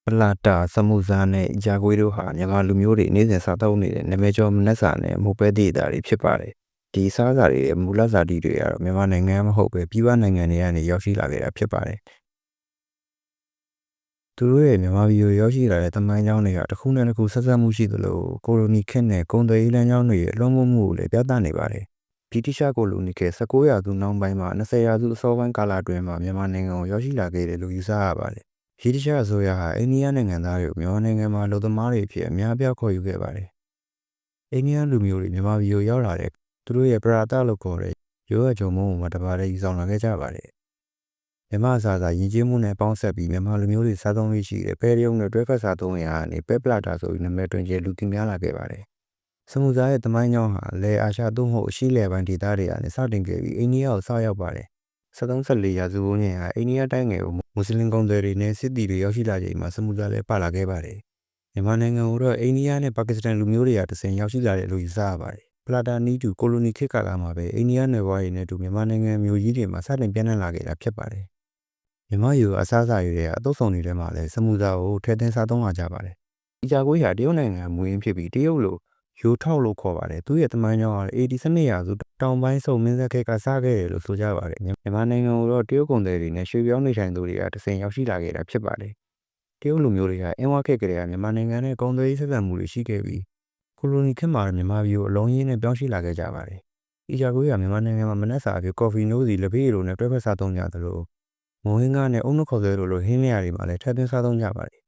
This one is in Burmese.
ပလာတာစမူဇာနဲ့ဂျာကွေးတို့ဟာမြန်မာလူမျိုးတွေနေ့စဉ်စားသုံးနေတဲ့နာမည်ကျော်မနက်စာနဲ့မုတ်ပဲဒေတာတွေဖြစ်ပါတယ်။ဒီစားစာတွေရဲ့မူလဇာတိတွေကတော့မြန်မာနိုင်ငံမဟုတ်ပဲပြည်ပနိုင်ငံတွေကနေရောက်ရှိလာခဲ့တာဖြစ်ပါတယ်။သူတို့ရဲ့မြန်မာပြည်ကိုရောက်ရှိလာတဲ့သမိုင်းကြောင်းတွေကတစ်ခုနဲ့တစ်ခုဆက်စပ်မှုရှိသလိုကိုလိုနီခေတ်နဲ့ကုန်သွယ်ရေးလမ်းကြောင်းတွေရဲ့လွှမ်းမိုးမှုကိုလည်းပြသနေပါတယ်။ဗြိတိရှကိုလိုနီခေတ်19ရာစုနောက်ပိုင်းမှာ20ရာစုအစောပိုင်းကာလအတွင်းမှာမြန်မာနိုင်ငံကိုရောက်ရှိလာခဲ့တယ်လို့ယူဆရပါတယ်။ဗြိတိရှအစိုးရဟာအိန္ဒိယနိုင်ငံသားတွေကိုမြန်မာနိုင်ငံမှာလူသမားတွေအဖြစ်အများအပြားခေါ်ယူခဲ့ပါတယ်။အိန္ဒိယလူမျိုးတွေမြန်မာပြည်ကိုရောက်လာတဲ့သူတို့ရဲ့ပရာတလို့ခေါ်တဲ့ရိုးရဂျုံမုံမှာတပါးတည်းယူဆောင်လာခဲ့ကြပါတယ်။မြန်မာအစားယဉ်ကျေးမှုနဲ့ပေါင်းဆက်ပြီးမြန်မာလူမျိုးတွေစားသုံးရရှိတဲ့ပဲရုံနဲ့တွဲဖက်စားသုံးရာကနေပဲပလာတာဆိုပြီးနာမည်တွင်ကျလူသိများလာခဲ့ပါတယ်။စမူဇာရဲ့သမိုင်းကြောင်းဟာလေအာရှသို့မဟုတ်အရှေ့လယ်ပိုင်းဒေသတွေကနေစတင်ခဲ့ပြီးအိန္ဒိယကိုစရောက်ပါတယ်။73ရာစုဝန်းကျင်ဟာအိန္ဒိယတိုင်းငယ်ကိုမွတ်စလင်ကုန်သည်တွေနဲ့စစ်သည်တွေရောက်ရှိလာချိန်မှာစမူဇာလည်းပါလာခဲ့ပါတယ်။မြန်မာနိုင်ငံကိုတော့အိန္ဒိယနဲ့ပါကစ္စတန်လူမျိုးတွေကတဆင့်ရောက်ရှိလာတယ်လို့ယူဆရပါတယ်။ပလာတာနီးတူကိုလိုနီခေတ်ကာလမှာပဲအိန္ဒိယနယ်ဝါးတွေနဲ့တူမြန်မာနိုင်ငံမျိုးကြီးတွေမှာစတင်ပြန့်နှံ့လာခဲ့တာဖြစ်ပါတယ်။မြန်မာယူအစားအစာတွေကအတုပ်ဆောင်တွေထဲမှာလည်းစမူဇာကိုထည့်သွင်းစားသုံးလာကြပါတယ်။ဒီဂျာကွေးဟာတရုတ်နိုင်ငံမူရင်းဖြစ်ပြီးတရုတ်လိုရိုးထောက်လို့ခေါ်ပါတယ်။သူရဲ့သမိုင်းကြောင်းက12ရာစုတောင်ပိုင်းစုံမင်းဆက်ခေတ်ကစားခဲ့တယ်လို့ဆိုကြပါတယ်။မြန်မာနိုင်ငံကိုတော့တရုတ်ကုန်သည်တွေနဲ့ရွှေပြောင်းနေထိုင်သူတွေကတဆင့်ရောက်ရှိလာခဲ့တာဖြစ်ပါတယ်။တရုတ်လူမျိုးတွေကအင်းဝခေတ်ကလေးကမြန်မာနိုင်ငံနဲ့ကုန်သွယ်ရေးဆက်ဆံမှုတွေရှိခဲ့ပြီးကိုလိုနီခေတ်မှာမြန်မာပြည်ကိုအလုံးရင်းနဲ့ပြောင်းရွှေ့လာခဲ့ကြပါတယ်။ဒီဂျာကွေးကမြန်မာနိုင်ငံမှာမနက်စာအဖြစ်ကော်ဖီနိုးစီလက်ဖေးရည်တို့နဲ့တွဲဖက်စားသုံးကြသလိုမုံဟင်းကားနဲ့အုံနှုတ်ခေါ်ဆွဲတို့လိုဟင်းလျာတွေမှာလည်းထည့်သွင်းစားသုံးကြပါတယ်